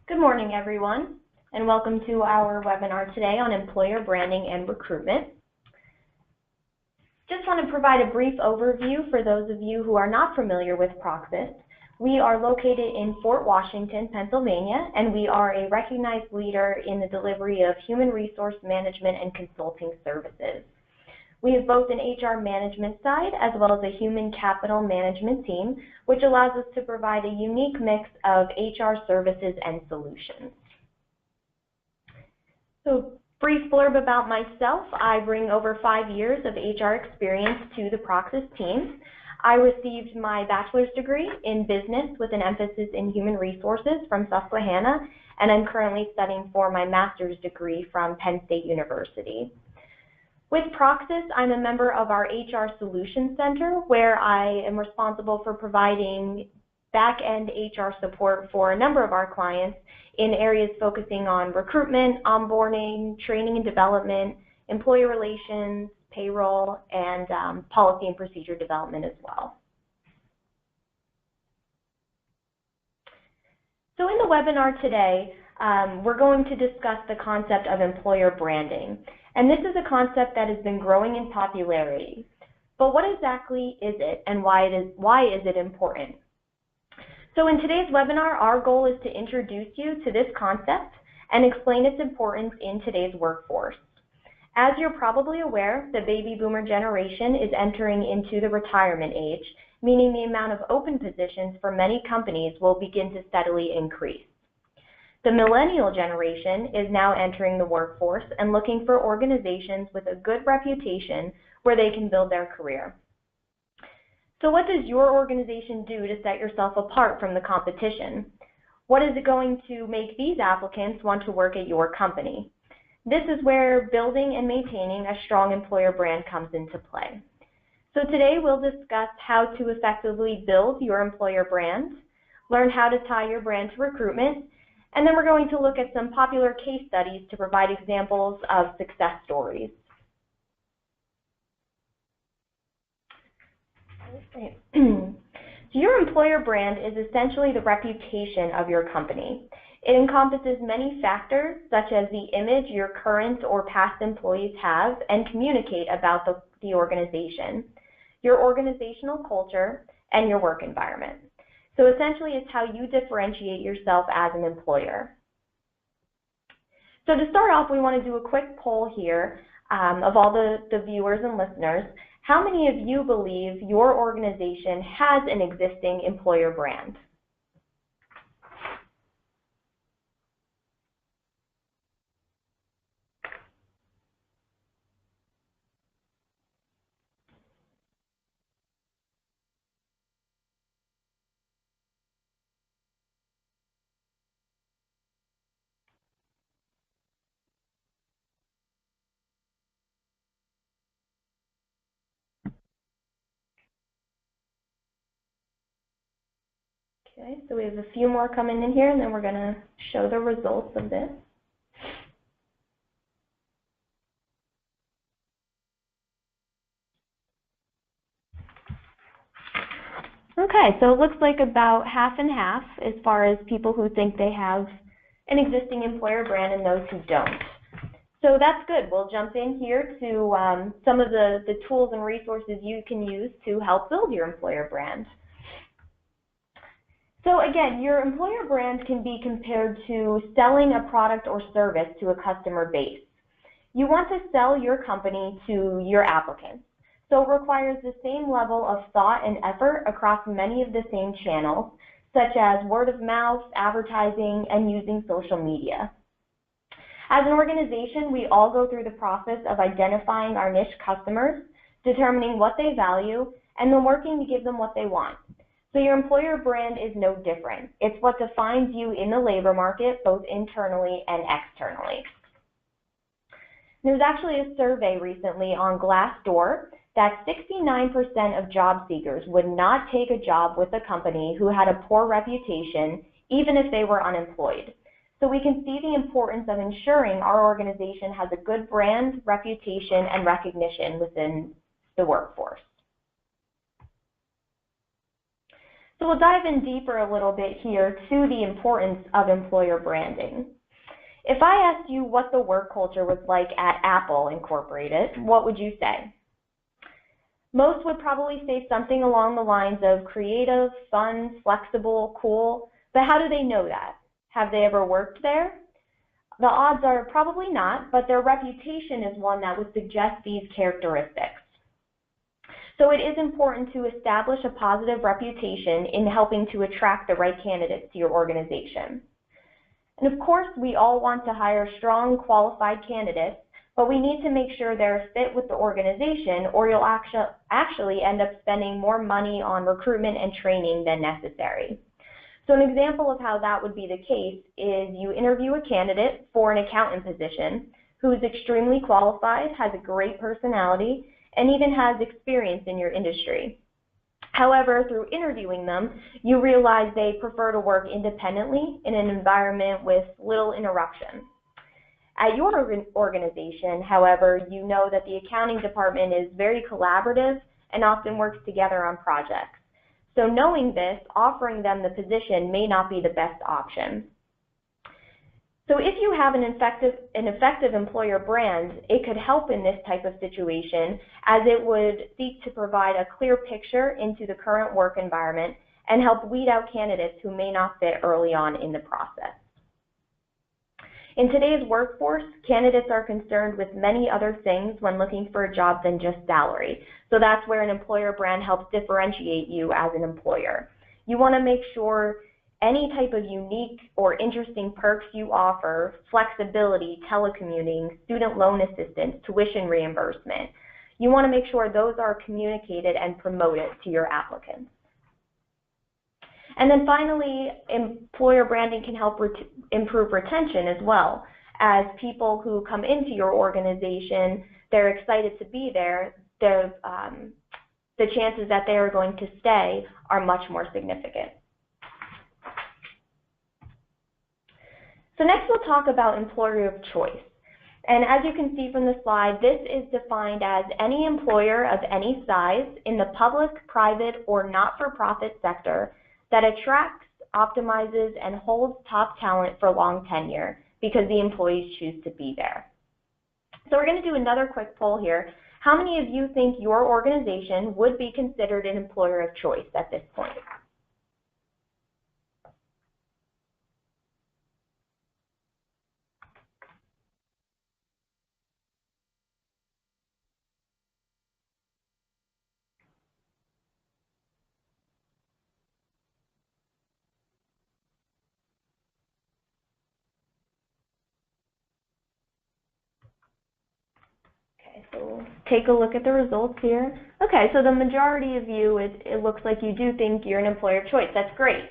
Good morning, everyone, and welcome to our webinar today on employer branding and recruitment. Just want to provide a brief overview for those of you who are not familiar with PROXUS. We are located in Fort Washington, Pennsylvania, and we are a recognized leader in the delivery of human resource management and consulting services. We have both an HR management side as well as a human capital management team, which allows us to provide a unique mix of HR services and solutions. So, brief blurb about myself. I bring over 5 years of HR experience to the PROXUS team. I received my bachelor's degree in business with an emphasis in human resources from Susquehanna, and I'm currently studying for my master's degree from Penn State University. With PROXUS, I'm a member of our HR Solutions Center, where I am responsible for providing back-end HR support for a number of our clients in areas focusing on recruitment, onboarding, training and development, employee relations, payroll, and policy and procedure development as well. So in the webinar today, we're going to discuss the concept of employer branding. And this is a concept that has been growing in popularity. But what exactly is it, and why is it important? So in today's webinar, our goal is to introduce you to this concept and explain its importance in today's workforce. As you're probably aware, the baby boomer generation is entering into the retirement age, meaning the amount of open positions for many companies will begin to steadily increase. The millennial generation is now entering the workforce and looking for organizations with a good reputation where they can build their career. So what does your organization do to set yourself apart from the competition? What is it going to make these applicants want to work at your company? This is where building and maintaining a strong employer brand comes into play. So today we'll discuss how to effectively build your employer brand, learn how to tie your brand to recruitment, and then we're going to look at some popular case studies to provide examples of success stories. So your employer brand is essentially the reputation of your company. It encompasses many factors, such as the image your current or past employees have and communicate about the organization, your organizational culture, and your work environment. So essentially, it's how you differentiate yourself as an employer. So to start off, we want to do a quick poll here of all the viewers and listeners. How many of you believe your organization has an existing employer brand? Okay, so we have a few more coming in here, and then we're going to show the results of this. Okay, so it looks like about half and half as far as people who think they have an existing employer brand and those who don't. So that's good. We'll jump in here to some of the tools and resources you can use to help build your employer brand. So again, your employer brand can be compared to selling a product or service to a customer base. You want to sell your company to your applicants. So it requires the same level of thought and effort across many of the same channels, such as word of mouth, advertising, and using social media. As an organization, we all go through the process of identifying our niche customers, determining what they value, and then working to give them what they want. So your employer brand is no different. It's what defines you in the labor market, both internally and externally. There was actually a survey recently on Glassdoor that 69% of job seekers would not take a job with a company who had a poor reputation, even if they were unemployed. So we can see the importance of ensuring our organization has a good brand, reputation, and recognition within the workforce. So we'll dive in deeper a little bit here to the importance of employer branding. If I asked you what the work culture was like at Apple Incorporated, what would you say? Most would probably say something along the lines of creative, fun, flexible, cool, but how do they know that? Have they ever worked there? The odds are probably not, but their reputation is one that would suggest these characteristics. So it is important to establish a positive reputation in helping to attract the right candidates to your organization. And of course, we all want to hire strong, qualified candidates, but we need to make sure they're a fit with the organization, or you'll actually end up spending more money on recruitment and training than necessary. So an example of how that would be the case is you interview a candidate for an accountant position who is extremely qualified, has a great personality, and even has experience in your industry. However, through interviewing them, you realize they prefer to work independently in an environment with little interruption. At your organization, however, you know that the accounting department is very collaborative and often works together on projects. So knowing this, offering them the position may not be the best option. So if you have an effective employer brand, it could help in this type of situation, as it would seek to provide a clear picture into the current work environment and help weed out candidates who may not fit early on in the process. In today's workforce, candidates are concerned with many other things when looking for a job than just salary. So that's where an employer brand helps differentiate you as an employer. You want to make sure any type of unique or interesting perks you offer, flexibility, telecommuting, student loan assistance, tuition reimbursement, you want to make sure those are communicated and promoted to your applicants. And then finally, employer branding can help improve retention as well. As people who come into your organization, they're excited to be there, the chances that they are going to stay are much more significant. So next we'll talk about employer of choice. And as you can see from the slide, this is defined as any employer of any size in the public, private, or not-for-profit sector that attracts, optimizes, and holds top talent for long tenure because the employees choose to be there. So we're going to do another quick poll here. How many of you think your organization would be considered an employer of choice at this point? Okay, so we'll take a look at the results here. Okay, so the majority of you, it looks like you do think you're an employer of choice. That's great.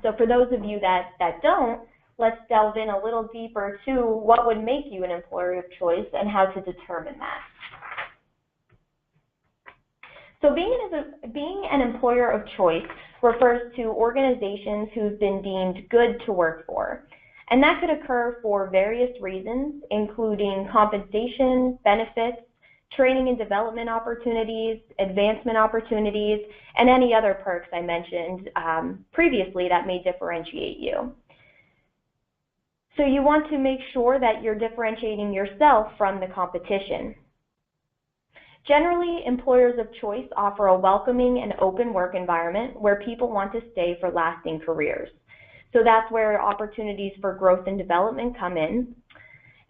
So for those of you that don't, let's delve in a little deeper to what would make you an employer of choice and how to determine that. So being an employer of choice refers to organizations who've been deemed good to work for. And that could occur for various reasons, including compensation, benefits, training and development opportunities, advancement opportunities, and any other perks I mentioned previously that may differentiate you. So you want to make sure that you're differentiating yourself from the competition. Generally, employers of choice offer a welcoming and open work environment where people want to stay for lasting careers. So that's where opportunities for growth and development come in.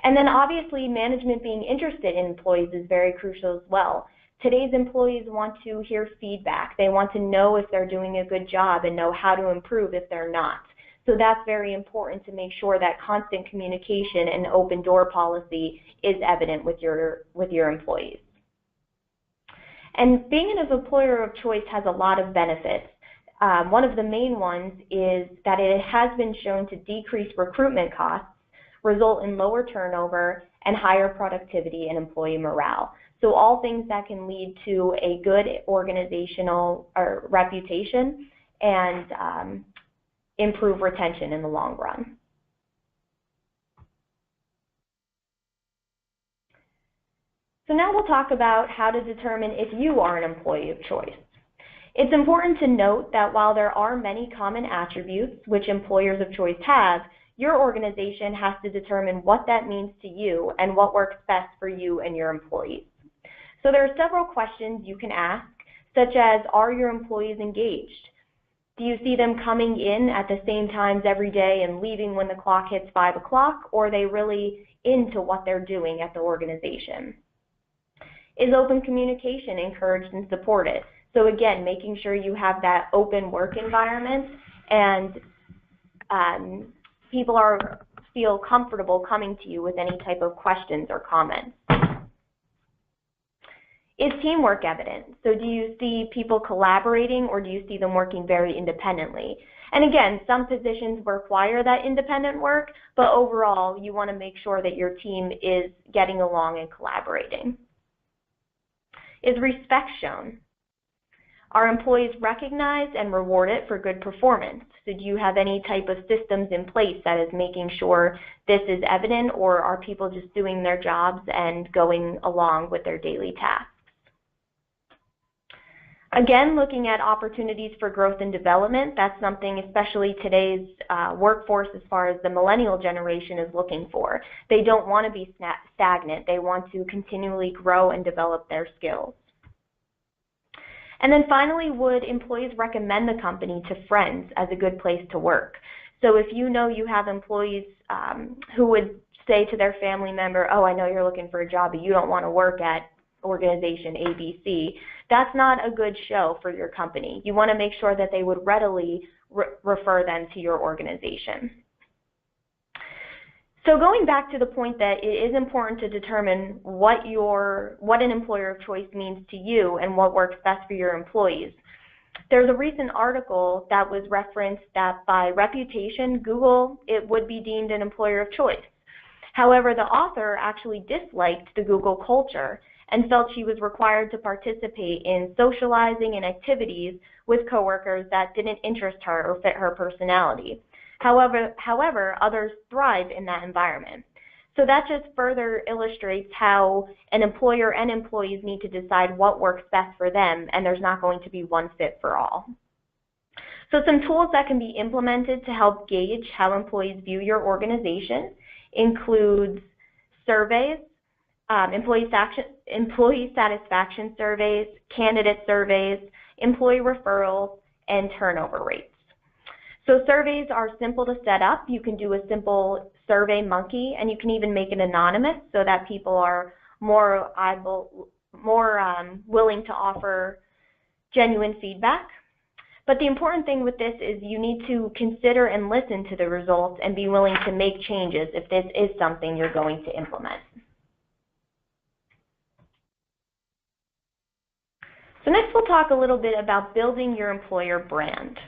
And then obviously management being interested in employees is very crucial as well. Today's employees want to hear feedback. They want to know if they're doing a good job and know how to improve if they're not. So that's very important to make sure that constant communication and open door policy is evident with your employees. And being an employer of choice has a lot of benefits. One of the main ones is that it has been shown to decrease recruitment costs, result in lower turnover, and higher productivity and employee morale. So all things that can lead to a good organizational reputation and improve retention in the long run. So now we'll talk about how to determine if you are an employee of choice. It's important to note that while there are many common attributes which employers of choice have, your organization has to determine what that means to you and what works best for you and your employees. So there are several questions you can ask, such as, are your employees engaged? Do you see them coming in at the same times every day and leaving when the clock hits 5 o'clock, or are they really into what they're doing at the organization? Is open communication encouraged and supported? So again, making sure you have that open work environment and people feel comfortable coming to you with any type of questions or comments. Is teamwork evident? So do you see people collaborating, or do you see them working very independently? And again, some positions require that independent work, but overall, you want to make sure that your team is getting along and collaborating. Is respect shown? Are employees recognized and rewarded for good performance? So do you have any type of systems in place that is making sure this is evident, or are people just doing their jobs and going along with their daily tasks? Again, looking at opportunities for growth and development, that's something especially today's workforce, as far as the millennial generation, is looking for. They don't want to be stagnant. They want to continually grow and develop their skills. And then finally, would employees recommend the company to friends as a good place to work? So if you know you have employees who would say to their family member, oh, I know you're looking for a job, but you don't want to work at organization ABC, that's not a good show for your company. You want to make sure that they would readily refer them to your organization. So going back to the point that it is important to determine what an employer of choice means to you and what works best for your employees. There's a recent article that was referenced that by reputation, Google, it would be deemed an employer of choice. However, the author actually disliked the Google culture and felt she was required to participate in socializing and activities with coworkers that didn't interest her or fit her personality. However, others thrive in that environment. So that just further illustrates how an employer and employees need to decide what works best for them, and there's not going to be one fit for all. So some tools that can be implemented to help gauge how employees view your organization includes surveys, employee satisfaction surveys, candidate surveys, employee referrals, and turnover rates. So surveys are simple to set up. You can do a simple survey monkey, and you can even make it anonymous so that people are more willing to offer genuine feedback. But the important thing with this is you need to consider and listen to the results and be willing to make changes if this is something you're going to implement. So next we'll talk a little bit about building your employer brand.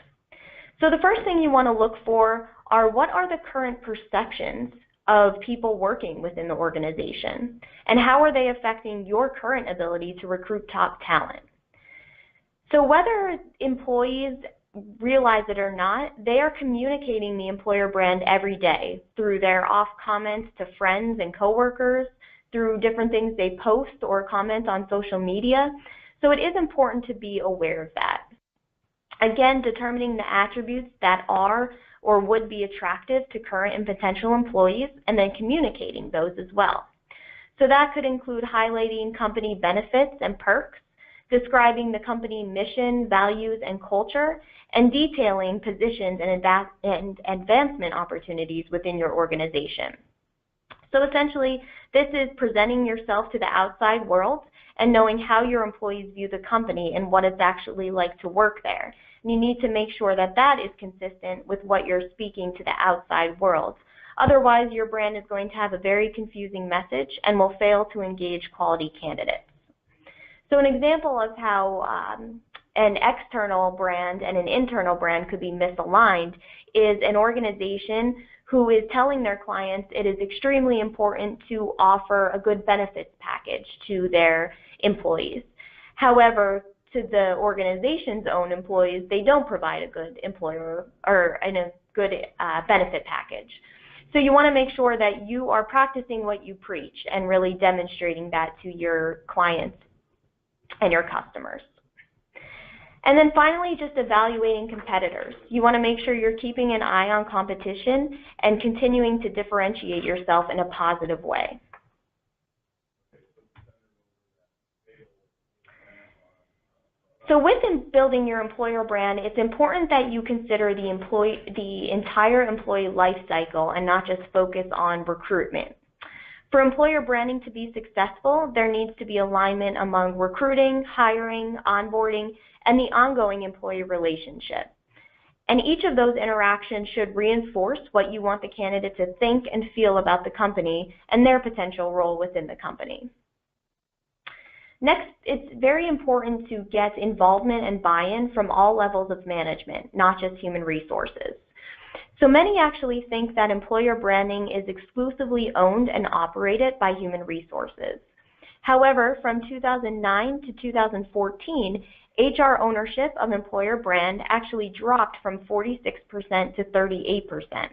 So the first thing you want to look for are what are the current perceptions of people working within the organization, and how are they affecting your current ability to recruit top talent. So whether employees realize it or not, they are communicating the employer brand every day through their off comments to friends and coworkers, through different things they post or comment on social media. So it is important to be aware of that. Again, determining the attributes that are or would be attractive to current and potential employees, and then communicating those as well. So that could include highlighting company benefits and perks, describing the company mission, values, and culture, and detailing positions and advancement opportunities within your organization. So essentially, this is presenting yourself to the outside world and knowing how your employees view the company and what it's actually like to work there. And you need to make sure that that is consistent with what you're speaking to the outside world. Otherwise, your brand is going to have a very confusing message and will fail to engage quality candidates. So an example of how an external brand and an internal brand could be misaligned is an organization who is telling their clients it is extremely important to offer a good benefits package to their employees. However, to the organization's own employees, they don't provide a good employer or a good benefit package. So you want to make sure that you are practicing what you preach and really demonstrating that to your clients and your customers. And then finally, just evaluating competitors. You want to make sure you're keeping an eye on competition and continuing to differentiate yourself in a positive way. So with building your employer brand, it's important that you consider the entire employee life cycle and not just focus on recruitment. For employer branding to be successful, there needs to be alignment among recruiting, hiring, onboarding, and the ongoing employee relationship. And each of those interactions should reinforce what you want the candidate to think and feel about the company and their potential role within the company. Next, it's very important to get involvement and buy-in from all levels of management, not just human resources. So many actually think that employer branding is exclusively owned and operated by human resources. However, from 2009 to 2014, HR ownership of employer brand actually dropped from 46% to 38%.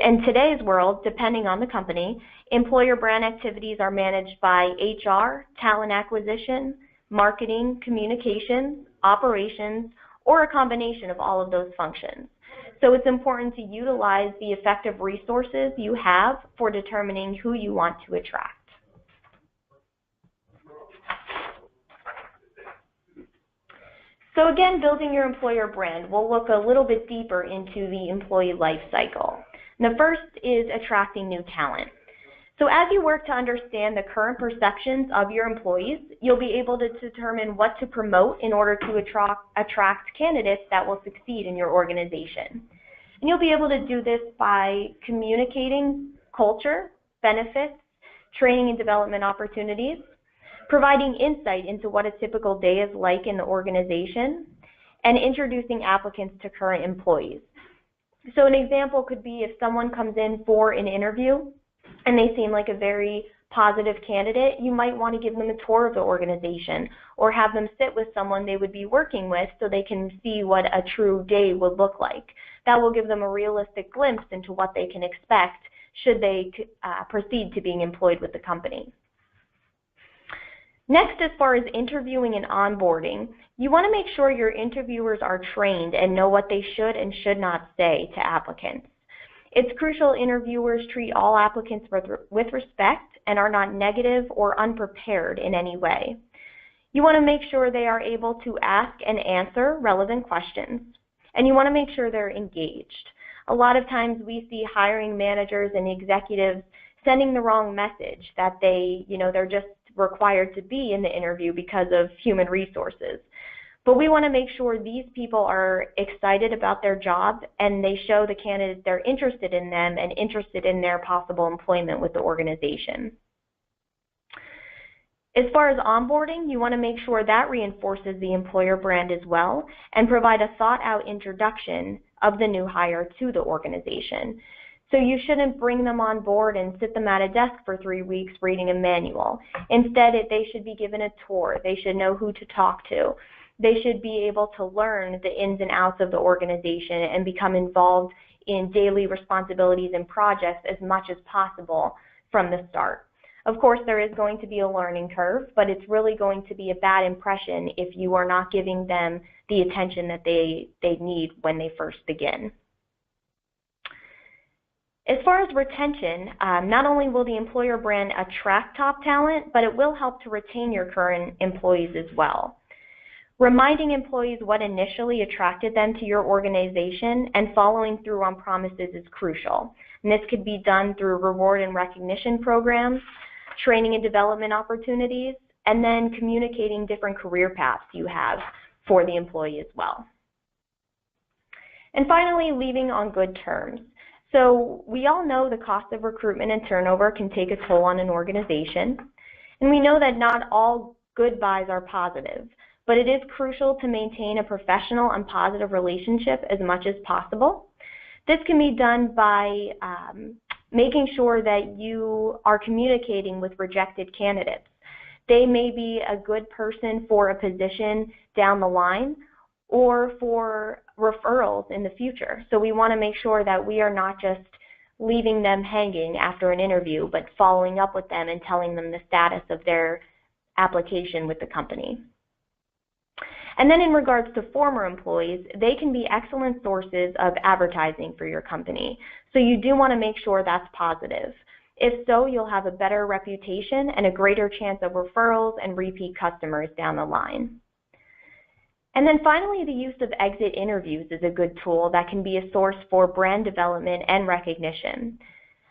In today's world, depending on the company, employer brand activities are managed by HR, talent acquisition, marketing, communications, operations, or a combination of all of those functions. So it's important to utilize the effective resources you have for determining who you want to attract. So again, building your employer brand, we'll look a little bit deeper into the employee life cycle. The first is attracting new talent. So as you work to understand the current perceptions of your employees, you'll be able to determine what to promote in order to attract candidates that will succeed in your organization. And you'll be able to do this by communicating culture, benefits, training and development opportunities, providing insight into what a typical day is like in the organization, and introducing applicants to current employees. So an example could be if someone comes in for an interview and they seem like a very positive candidate, you might want to give them a tour of the organization or have them sit with someone they would be working with so they can see what a true day would look like. That will give them a realistic glimpse into what they can expect should they proceed to being employed with the company. Next, as far as interviewing and onboarding, you want to make sure your interviewers are trained and know what they should and should not say to applicants. It's crucial interviewers treat all applicants with respect and are not negative or unprepared in any way. You want to make sure they are able to ask and answer relevant questions, and you want to make sure they're engaged. A lot of times we see hiring managers and executives sending the wrong message that they're just required to be in the interview because of human resources. But we want to make sure these people are excited about their job and they show the candidates they're interested in them and interested in their possible employment with the organization. As far as onboarding, you want to make sure that reinforces the employer brand as well and provide a thought-out introduction of the new hire to the organization. So you shouldn't bring them on board and sit them at a desk for 3 weeks reading a manual. Instead, they should be given a tour. They should know who to talk to. They should be able to learn the ins and outs of the organization and become involved in daily responsibilities and projects as much as possible from the start. Of course, there is going to be a learning curve, but it's really going to be a bad impression if you are not giving them the attention that they need when they first begin. As far as retention, not only will the employer brand attract top talent, but it will help to retain your current employees as well. Reminding employees what initially attracted them to your organization and following through on promises is crucial. And this could be done through reward and recognition programs, training and development opportunities, and then communicating different career paths you have for the employee as well. And finally, leaving on good terms. So we all know the cost of recruitment and turnover can take a toll on an organization. And we know that not all goodbyes are positive, but it is crucial to maintain a professional and positive relationship as much as possible. This can be done by making sure that you are communicating with rejected candidates. They may be a good person for a position down the line or for referrals in the future. So we want to make sure that we are not just leaving them hanging after an interview, but following up with them and telling them the status of their application with the company. And then in regards to former employees, they can be excellent sources of advertising for your company. So you do want to make sure that's positive. If so, you'll have a better reputation and a greater chance of referrals and repeat customers down the line. And then finally, the use of exit interviews is a good tool that can be a source for brand development and recognition.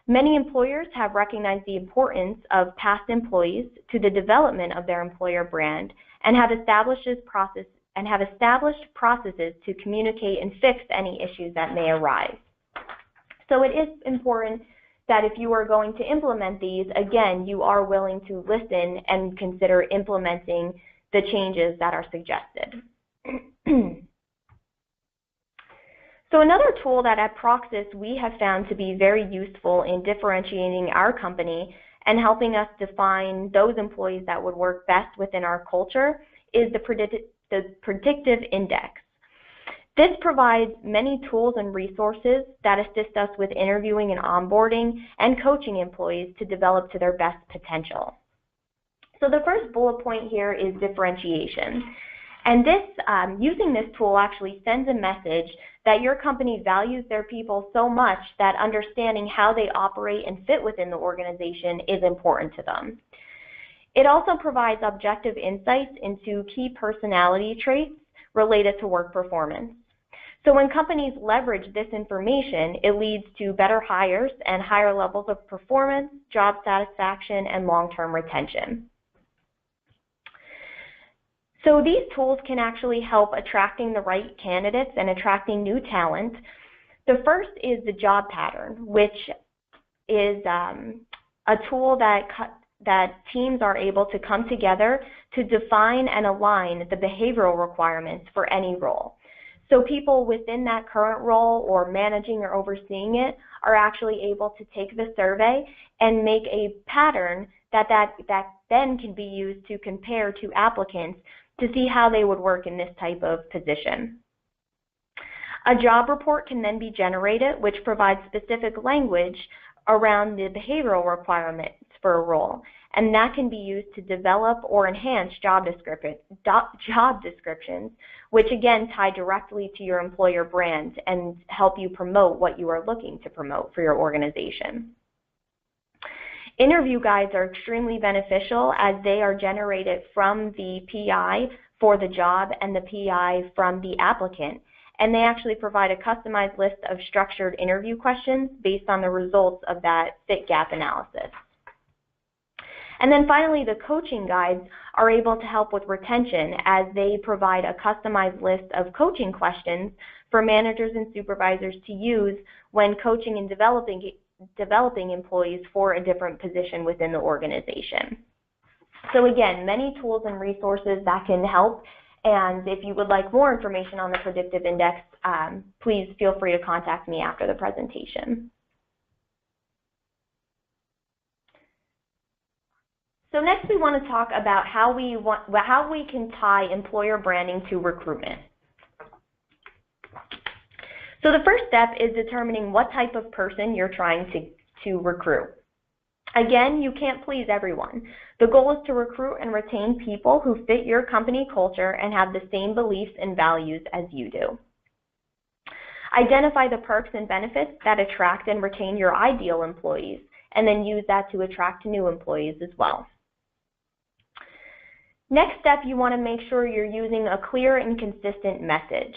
Many employers have recognized the importance of past employees to the development of their employer brand and have established processes to communicate and fix any issues that may arise. So it is important that if you are going to implement these, again, you are willing to listen and consider implementing the changes that are suggested. So another tool that at PROXUS we have found to be very useful in differentiating our company and helping us define those employees that would work best within our culture is the Predictive Index. This provides many tools and resources that assist us with interviewing and onboarding and coaching employees to develop to their best potential. So the first bullet point here is differentiation. And using this tool actually sends a message that your company values their people so much that understanding how they operate and fit within the organization is important to them. It also provides objective insights into key personality traits related to work performance. So when companies leverage this information, it leads to better hires and higher levels of performance, job satisfaction, and long-term retention. So these tools can actually help attracting the right candidates and attracting new talent. The first is the job pattern, which is a tool that teams are able to come together to define and align the behavioral requirements for any role. So people within that current role or managing or overseeing it are actually able to take the survey and make a pattern that then can be used to compare to applicants to see how they would work in this type of position. A job report can then be generated, which provides specific language around the behavioral requirements for a role, and that can be used to develop or enhance job descriptions, which again tie directly to your employer brand and help you promote what you are looking to promote for your organization. Interview guides are extremely beneficial as they are generated from the PI for the job and the PI from the applicant, and they actually provide a customized list of structured interview questions based on the results of that fit gap analysis. And then finally, the coaching guides are able to help with retention as they provide a customized list of coaching questions for managers and supervisors to use when coaching and developing employees for a different position within the organization. So again, many tools and resources that can help, and if you would like more information on the Predictive Index, please feel free to contact me after the presentation. So next we want to talk about how we can tie employer branding to recruitment. So the first step is determining what type of person you're trying to recruit. Again, you can't please everyone. The goal is to recruit and retain people who fit your company culture and have the same beliefs and values as you do. Identify the perks and benefits that attract and retain your ideal employees, and then use that to attract new employees as well. Next step, you want to make sure you're using a clear and consistent message.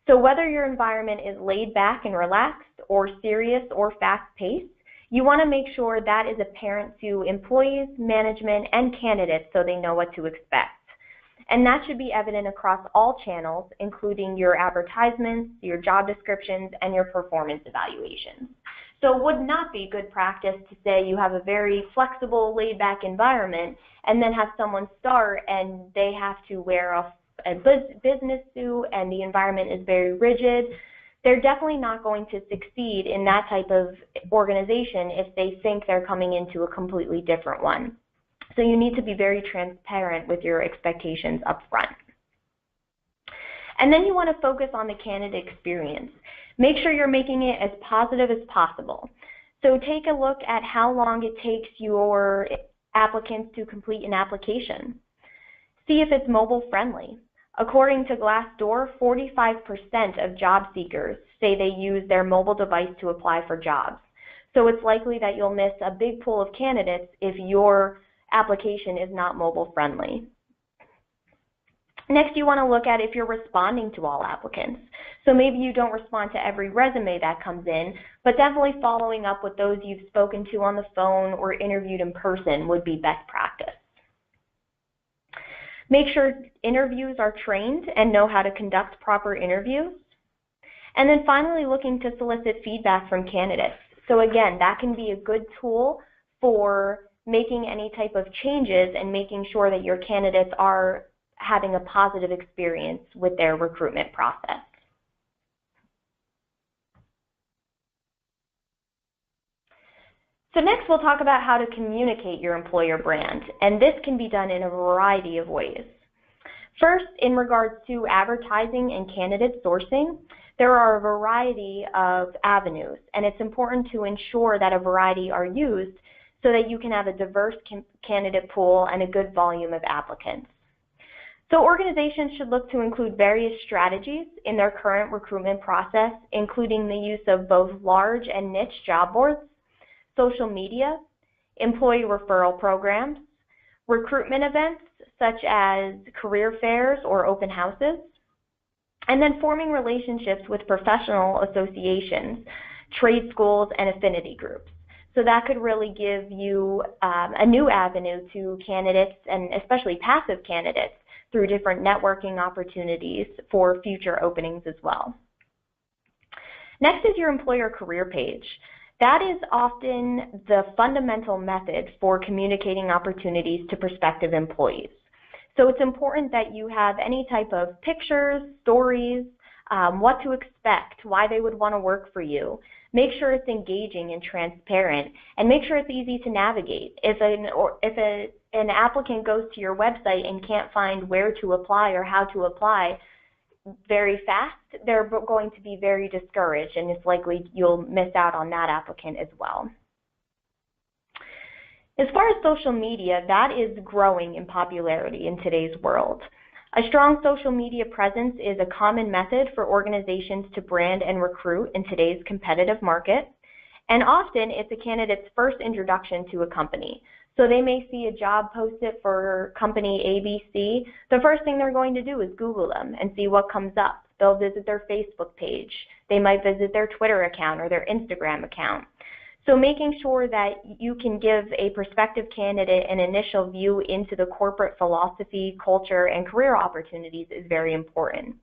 So whether your environment is laid back and relaxed or serious or fast-paced, you want to make sure that is apparent to employees, management, and candidates so they know what to expect. And that should be evident across all channels, including your advertisements, your job descriptions, and your performance evaluations. So it would not be good practice to say you have a very flexible, laid-back environment and then have someone start and they have to wear a business suit and the environment is very rigid. They're definitely not going to succeed in that type of organization if they think they're coming into a completely different one. So you need to be very transparent with your expectations up front. And then you want to focus on the candidate experience. Make sure you're making it as positive as possible. So take a look at how long it takes your applicants to complete an application. See if it's mobile friendly. According to Glassdoor, 45% of job seekers say they use their mobile device to apply for jobs. So it's likely that you'll miss a big pool of candidates if your application is not mobile friendly. Next, you want to look at if you're responding to all applicants. So maybe you don't respond to every resume that comes in, but definitely following up with those you've spoken to on the phone or interviewed in person would be best practice. Make sure interviews are trained and know how to conduct proper interviews. And then finally, looking to solicit feedback from candidates. So again, that can be a good tool for making any type of changes and making sure that your candidates are having a positive experience with their recruitment process. So next we'll talk about how to communicate your employer brand, and this can be done in a variety of ways. First, in regards to advertising and candidate sourcing, there are a variety of avenues, and it's important to ensure that a variety are used so that you can have a diverse candidate pool and a good volume of applicants. So organizations should look to include various strategies in their current recruitment process, including the use of both large and niche job boards, social media, employee referral programs, recruitment events such as career fairs or open houses, and then forming relationships with professional associations, trade schools, and affinity groups. So that could really give you a new avenue to candidates, and especially passive candidates, through different networking opportunities for future openings as well. Next is your employer career page. That is often the fundamental method for communicating opportunities to prospective employees. So it's important that you have any type of pictures, stories, what to expect, why they would want to work for you. Make sure it's engaging and transparent, and make sure it's easy to navigate. If an applicant goes to your website and can't find where to apply or how to apply very fast, they're going to be very discouraged, and it's likely you'll miss out on that applicant as well. As far as social media, that is growing in popularity in today's world. A strong social media presence is a common method for organizations to brand and recruit in today's competitive market, and often it's a candidate's first introduction to a company. So they may see a job posted for company ABC. The first thing they're going to do is Google them and see what comes up. They'll visit their Facebook page. They might visit their Twitter account or their Instagram account. So making sure that you can give a prospective candidate an initial view into the corporate philosophy, culture, and career opportunities is very important.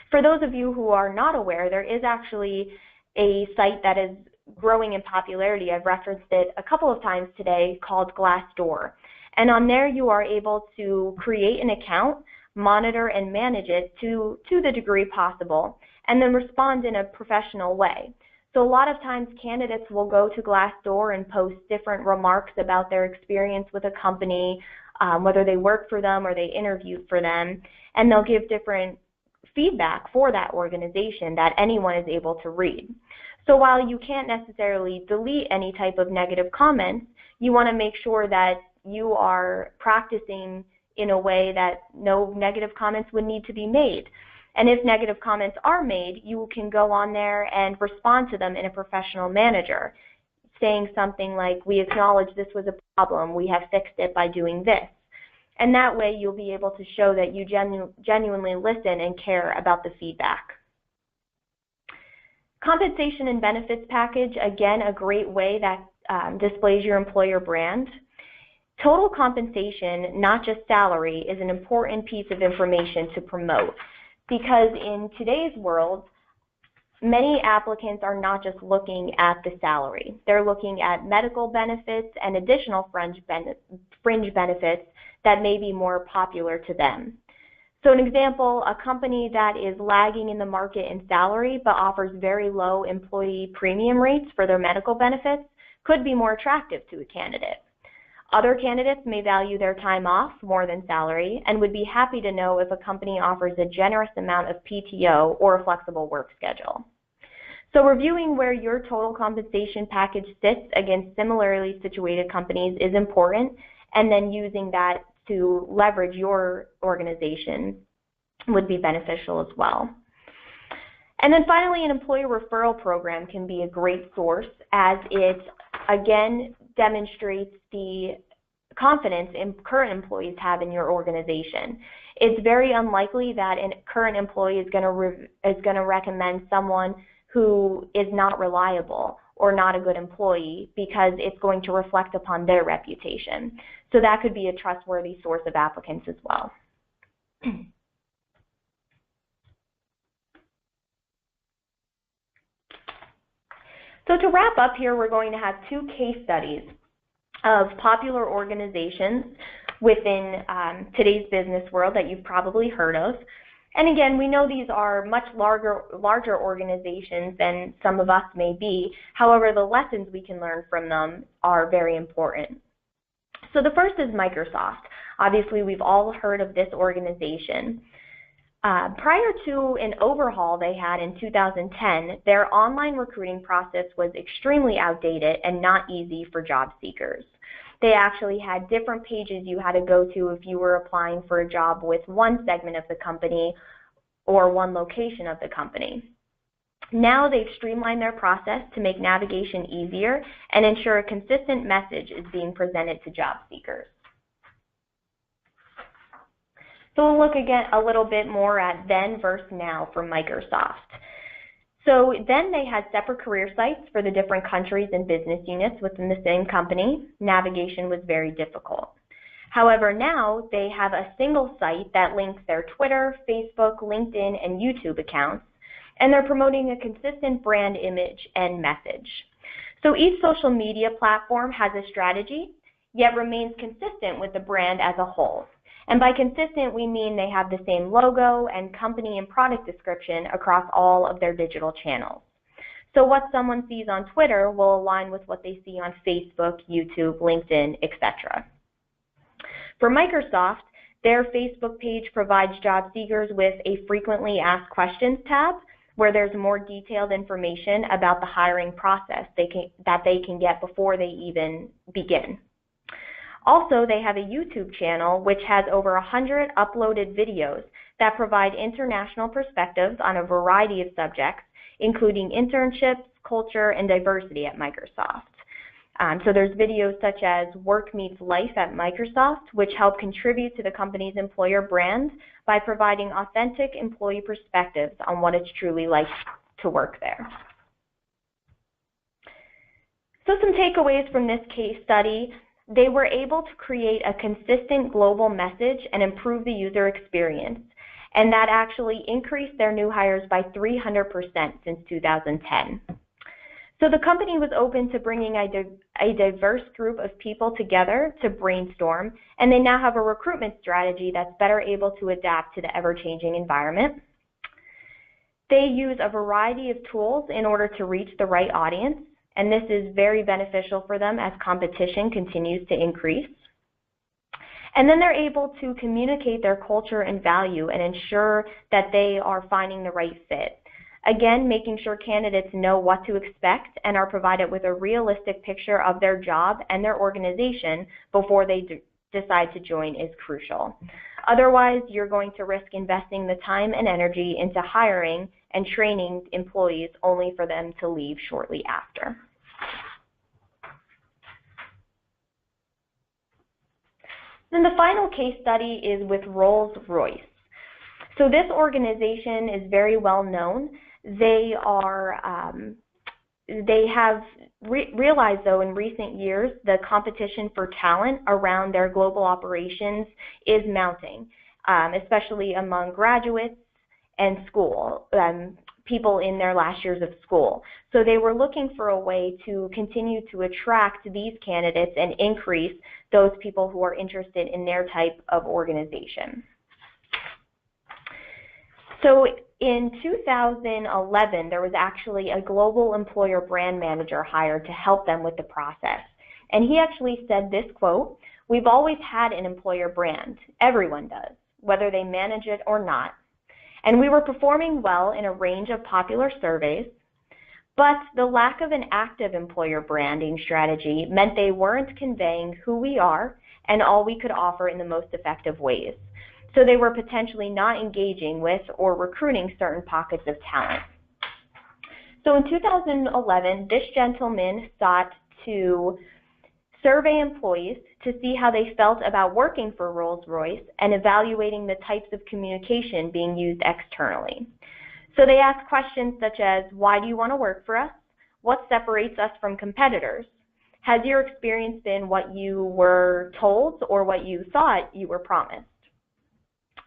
For those of you who are not aware, there is actually a site that is growing in popularity. I've referenced it a couple of times today, called Glassdoor. And on there you are able to create an account, monitor and manage it to the degree possible, and then respond in a professional way. So a lot of times candidates will go to Glassdoor and post different remarks about their experience with a company, whether they work for them or they interviewed for them, and they'll give different feedback for that organization that anyone is able to read. So while you can't necessarily delete any type of negative comments, you want to make sure that you are practicing in a way that no negative comments would need to be made. And if negative comments are made, you can go on there and respond to them in a professional manner, saying something like, "We acknowledge this was a problem, we have fixed it by doing this." And that way you'll be able to show that you genuinely listen and care about the feedback. Compensation and benefits package, again, a great way that displays your employer brand. Total compensation, not just salary, is an important piece of information to promote, because in today's world, many applicants are not just looking at the salary. They're looking at medical benefits and additional fringe benefits that may be more popular to them. So an example, a company that is lagging in the market in salary but offers very low employee premium rates for their medical benefits could be more attractive to a candidate. Other candidates may value their time off more than salary and would be happy to know if a company offers a generous amount of PTO or a flexible work schedule. So reviewing where your total compensation package sits against similarly situated companies is important, and then using that to leverage your organization would be beneficial as well. And then finally, an employee referral program can be a great source, as it, again, demonstrates the confidence current employees have in your organization. It's very unlikely that a current employee is going to recommend someone who is not reliable or not a good employee, because it's going to reflect upon their reputation. So that could be a trustworthy source of applicants as well. So to wrap up here, we're going to have two case studies of popular organizations within today's business world that you've probably heard of. And again, we know these are much larger organizations than some of us may be. However, the lessons we can learn from them are very important. So the first is Microsoft. Obviously, we've all heard of this organization. Prior to an overhaul they had in 2010, their online recruiting process was extremely outdated and not easy for job seekers. They actually had different pages you had to go to if you were applying for a job with one segment of the company or one location of the company. Now they've streamlined their process to make navigation easier and ensure a consistent message is being presented to job seekers. So we'll look again a little bit more at then versus now for Microsoft. So then they had separate career sites for the different countries and business units within the same company. Navigation was very difficult. However, now they have a single site that links their Twitter, Facebook, LinkedIn, and YouTube accounts, and they're promoting a consistent brand image and message. So each social media platform has a strategy, yet remains consistent with the brand as a whole. And by consistent, we mean they have the same logo and company and product description across all of their digital channels. So what someone sees on Twitter will align with what they see on Facebook, YouTube, LinkedIn, etc. For Microsoft, their Facebook page provides job seekers with a frequently asked questions tab, where there's more detailed information about the hiring process that they can get before they even begin. Also, they have a YouTube channel which has over 100 uploaded videos that provide international perspectives on a variety of subjects, including internships, culture, and diversity at Microsoft. So there's videos such as Work Meets Life at Microsoft, which help contribute to the company's employer brand by providing authentic employee perspectives on what it's truly like to work there. So some takeaways from this case study: they were able to create a consistent global message and improve the user experience, and that actually increased their new hires by 300% since 2010. So the company was open to bringing a diverse group of people together to brainstorm, and they now have a recruitment strategy that's better able to adapt to the ever-changing environment. They use a variety of tools in order to reach the right audience, and this is very beneficial for them as competition continues to increase. And then they're able to communicate their culture and value and ensure that they are finding the right fit. Again, making sure candidates know what to expect and are provided with a realistic picture of their job and their organization before they decide to join is crucial. Otherwise, you're going to risk investing the time and energy into hiring and training employees only for them to leave shortly after. Then the final case study is with Rolls-Royce. So this organization is very well known. They have realized, though, in recent years, the competition for talent around their global operations is mounting, especially among graduates and people in their last years of school. So they were looking for a way to continue to attract these candidates and increase those people who are interested in their type of organization. So in 2011, there was actually a global employer brand manager hired to help them with the process. And he actually said this quote, "We've always had an employer brand. Everyone does, whether they manage it or not. And we were performing well in a range of popular surveys, but the lack of an active employer branding strategy meant they weren't conveying who we are and all we could offer in the most effective ways. So they were potentially not engaging with or recruiting certain pockets of talent. So in 2011, this gentleman sought to survey employees to see how they felt about working for Rolls-Royce and evaluating the types of communication being used externally. So they asked questions such as, why do you want to work for us? What separates us from competitors? Has your experience been what you were told or what you thought you were promised?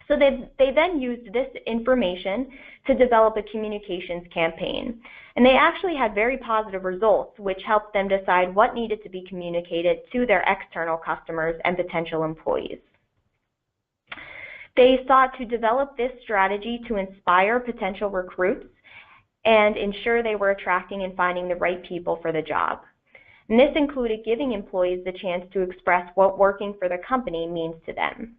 So they then used this information to develop a communications campaign. And they actually had very positive results, which helped them decide what needed to be communicated to their external customers and potential employees. They sought to develop this strategy to inspire potential recruits and ensure they were attracting and finding the right people for the job. And this included giving employees the chance to express what working for the company means to them.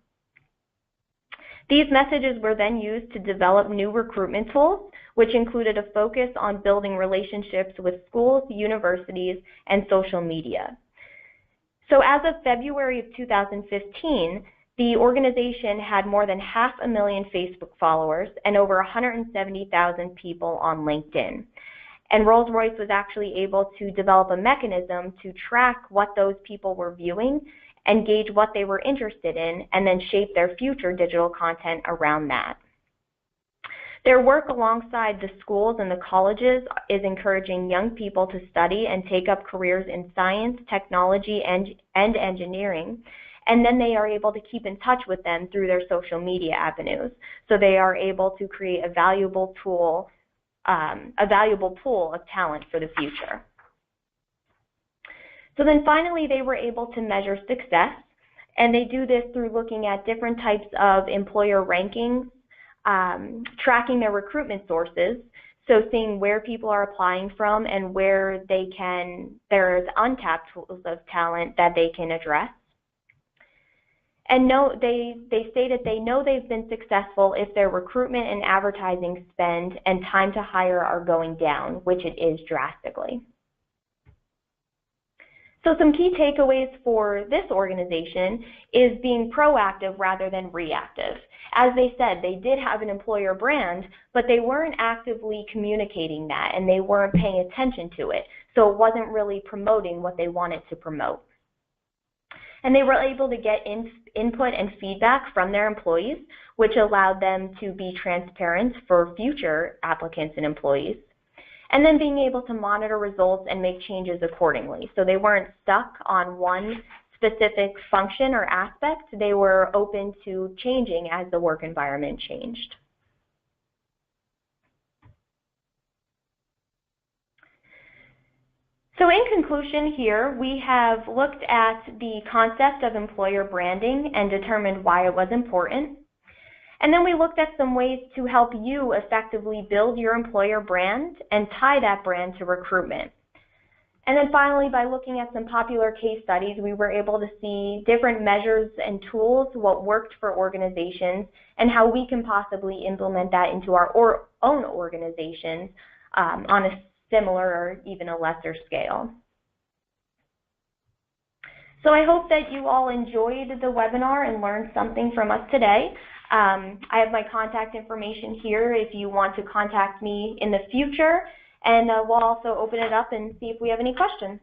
These messages were then used to develop new recruitment tools, which included a focus on building relationships with schools, universities, and social media. So as of February of 2015, the organization had more than 500,000 Facebook followers and over 170,000 people on LinkedIn. And Rolls-Royce was actually able to develop a mechanism to track what those people were viewing and gauge what they were interested in, and then shape their future digital content around that. Their work alongside the schools and the colleges is encouraging young people to study and take up careers in science, technology, and engineering, and then they are able to keep in touch with them through their social media avenues. So they are able to create a valuable pool of talent for the future. So then finally, they were able to measure success, and they do this through looking at different types of employer rankings, tracking their recruitment sources, so seeing where people are applying from and where there's untapped pools of talent that they can address. And they stated they know they've been successful if their recruitment and advertising spend and time to hire are going down, which it is drastically. So some key takeaways for this organization is being proactive rather than reactive. As they said, they did have an employer brand, but they weren't actively communicating that, and they weren't paying attention to it. So it wasn't really promoting what they wanted to promote. And they were able to get input and feedback from their employees, which allowed them to be transparent for future applicants and employees. And then being able to monitor results and make changes accordingly. So they weren't stuck on one specific function or aspect. They were open to changing as the work environment changed. So in conclusion here, we have looked at the concept of employer branding and determined why it was important. And then we looked at some ways to help you effectively build your employer brand and tie that brand to recruitment. And then finally, by looking at some popular case studies, we were able to see different measures and tools, what worked for organizations, and how we can possibly implement that into our own organizations on a similar or even a lesser scale. So I hope that you all enjoyed the webinar and learned something from us today. I have my contact information here if you want to contact me in the future, and we'll also open it up and see if we have any questions.